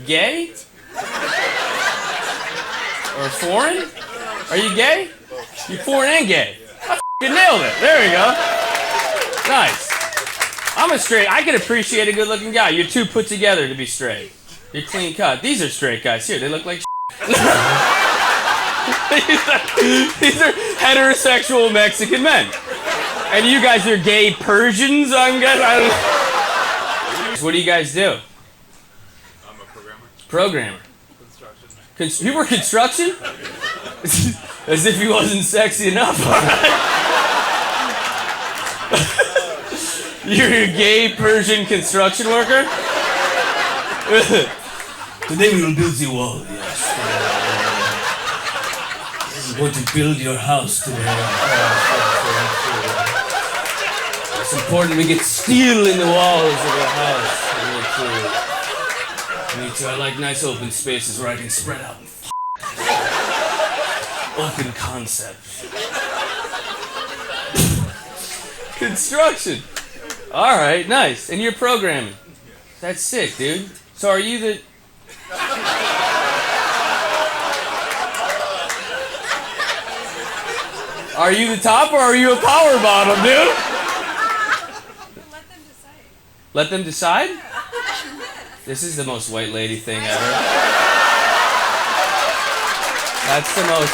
Gay? Or foreign? Are you gay? You foreign and gay. I f***ing nailed it. There we go. Nice. I'm a straight. I can appreciate a good-looking guy. You're too put together to be straight. You're clean cut. These are straight guys here. They look like these are heterosexual Mexican men. And you guys are gay Persians, I'm guessing. What do you guys do? I'm a programmer. Programmer. Construction. You were construction? As if he wasn't sexy enough. You're a gay Persian construction worker? Today we will build the wall, yes. I'm going to build your house today. It's important we get steel in the walls of your house. Me too. I like nice open spaces where I can spread out and open concept. Construction. All right, nice. And you're programming. That's sick, dude. So are you the... Are you the top or are you a power bottom, dude? Let them decide. Let them decide? This is the most white lady thing ever. That's the most...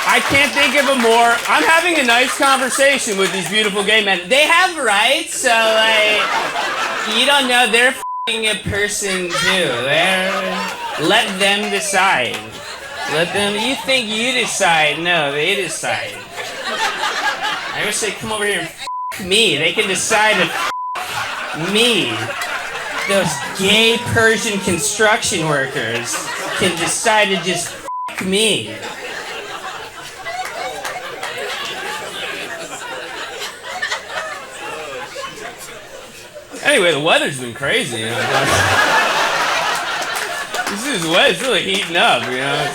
I can't think of a more... I'm having a nice conversation with these beautiful gay men. They have rights, so like... You don't know, they're f***ing a person too. Let them decide. Let them... You think you decide. No, they decide. I wish they'd come over here and f*** me. They can decide to f*** me. Those gay Persian construction workers can decide to just f*** me. Anyway, the weather's been crazy, you know. This is wet. It's really heating up, you know.